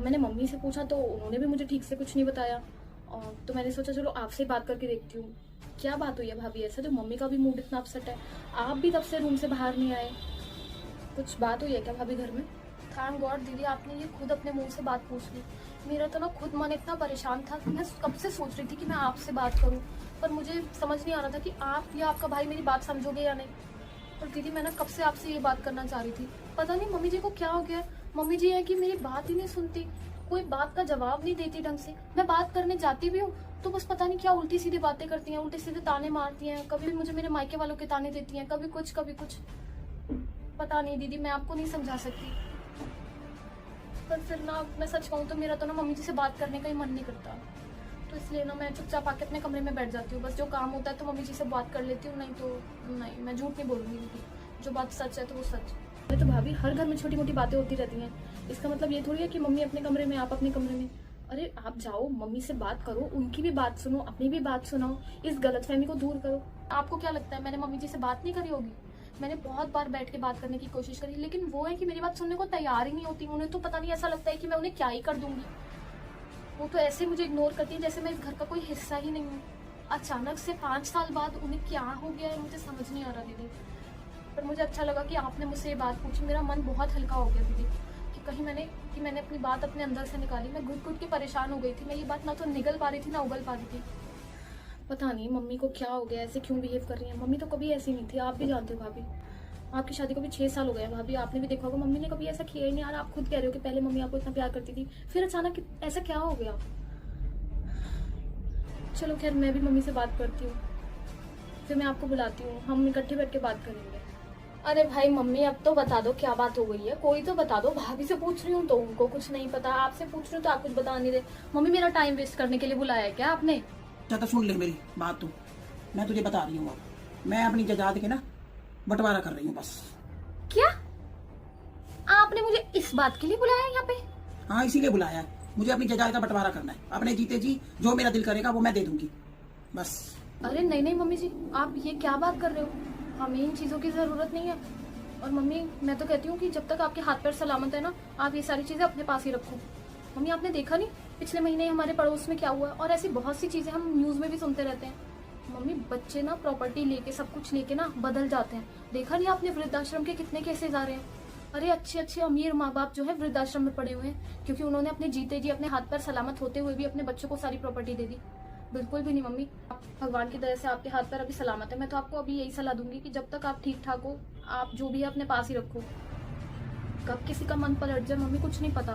अब मैंने मम्मी से पूछा तो उन्होंने भी मुझे ठीक से कुछ नहीं बताया। और तो मैंने सोचा चलो आपसे बात करके देखती हूँ क्या बात हुई है भाभी, ऐसा जो मम्मी का भी मूड इतना अपसेट है, आप भी तब से रूम से बाहर नहीं आए, कुछ बात हुई है क्या भाभी घर में? थैंक गॉड दीदी आपने ये खुद अपने मुंह से बात पूछ ली। मेरा तो ना खुद मन इतना परेशान था कि मैं कब से सोच रही थी कि मैं आपसे बात करूं, पर मुझे समझ नहीं आ रहा था कि आप या आपका भाई मेरी बात समझोगे या नहीं। और दीदी मैं ना कब से आपसे ये बात करना चाह रही थी, पता नहीं मम्मी जी को क्या हो गया। मम्मी जी है कि मेरी बात ही नहीं सुनती, कोई बात का जवाब नहीं देती ढंग से। मैं बात करने जाती भी हूँ तो बस पता नहीं क्या उल्टी सीधी बातें करती हैं, उल्टे सीधे ताने मारती हैं, कभी मुझे मेरे मायके वालों के ताने देती हैं, कभी कुछ कभी कुछ। पता नहीं दीदी मैं आपको नहीं समझा सकती, पर फिर ना मैं सच कहूँ तो मेरा तो ना मम्मी जी से बात करने का ही मन नहीं करता। तो इसलिए ना मैं चुपचाप आके अपने कमरे में बैठ जाती हूँ, बस जो काम होता है तो मम्मी जी से बात कर लेती हूँ, नहीं तो नहीं, मैं झूठ नहीं बोलूँगी दीदी, जो बात सच है तो वो सच। अरे तो भाभी हर घर में छोटी मोटी बातें होती रहती हैं, इसका मतलब ये थोड़ी है कि मम्मी अपने कमरे में आप अपने कमरे में। अरे आप जाओ मम्मी से बात करो, उनकी भी बात सुनो, अपनी भी बात सुनाओ, इस गलतफहमी को दूर करो। आपको क्या लगता है मैंने मम्मी जी से बात नहीं करी होगी? मैंने बहुत बार बैठ के बात करने की कोशिश करी, लेकिन वो है कि मेरी बात सुनने को तैयार ही नहीं होती। उन्हें तो पता नहीं ऐसा लगता है कि मैं उन्हें क्या ही कर दूंगी। वो तो ऐसे मुझे इग्नोर करती है जैसे मैं इस घर का कोई हिस्सा ही नहीं हूँ। अचानक से 5 साल बाद उन्हें क्या हो गया है मुझे समझ नहीं आ रहा दीदी। पर मुझे अच्छा लगा कि आपने मुझसे ये बात पूछी, मेरा मन बहुत हल्का हो गया दीदी, कि कहीं मैंने अपनी बात अपने अंदर से निकाली। मैं घुट घुट के परेशान हो गई थी, मैं ये बात ना तो निगल पा रही थी ना उगल पा रही थी। पता नहीं मम्मी को क्या हो गया, ऐसे क्यों बिहेव कर रही है। मम्मी तो कभी ऐसी नहीं थी, आप भी जानते हो भाभी, आपकी शादी को भी 6 साल हो गए हैं भाभी, आपने भी देखा होगा मम्मी ने कभी ऐसा किया ही नहीं। यार आप खुद कह रहे हो कि पहले मम्मी आपको इतना प्यार करती थी, फिर अचानक ऐसा क्या हो गया। चलो खैर मैं भी मम्मी से बात करती हूँ, फिर मैं आपको बुलाती हूँ, हम इकट्ठे बैठ के बात करेंगे। अरे भाई मम्मी अब तो बता दो क्या बात हो गई है, कोई तो बता दो। भाभी से पूछ रही हूँ तो उनको कुछ नहीं पता, आपसे पूछ रही हूँ तो आप कुछ बता नहीं रहे। मम्मी मेरा टाइम वेस्ट करने के लिए बुलाया है क्या आपने? तो सुन ले मेरी बात, तू मैं तुझे बता रही हूँ। अब मैं अपनी जायदाद के ना बंटवारा कर रही हूँ बस। क्या आपने मुझे इस बात के लिए बुलाया है यहाँ पे? हाँ इसीलिए बुलाया है, मुझे अपनी जायदाद का बंटवारा करना है। अपने जीते जी जो मेरा दिल करेगा वो मैं दे दूंगी बस। अरे नहीं नहीं मम्मी जी, आप ये क्या बात कर रहे हो? हमें इन चीज़ों की ज़रूरत नहीं है। और मम्मी मैं तो कहती हूँ कि जब तक आपके हाथ पैर सलामत है ना, आप ये सारी चीज़ें अपने पास ही रखो। मम्मी आपने देखा नहीं पिछले महीने हमारे पड़ोस में क्या हुआ? और ऐसी बहुत सी चीज़ें हम न्यूज़ में भी सुनते रहते हैं। मम्मी बच्चे ना प्रॉपर्टी लेके सब कुछ लेके ना बदल जाते हैं। देखा नहीं आपने वृद्धाश्रम के कितने केसेस आ रहे हैं? अरे अच्छे अच्छे अमीर माँ बाप जो है वृद्धाश्रम में पड़े हुए हैं, क्योंकि उन्होंने अपने जीते जी अपने हाथ पैर सलामत होते हुए भी अपने बच्चों को सारी प्रॉपर्टी दे दी। बिल्कुल भी नहीं मम्मी, भगवान की दया से आपके हाथ पैर अभी सलामत है। मैं तो आपको अभी यही सलाह दूंगी कि जब तक आप ठीक ठाक हो, आप जो भी है अपने पास ही रखो। कब किसी का मन पलट जाए मम्मी कुछ नहीं पता।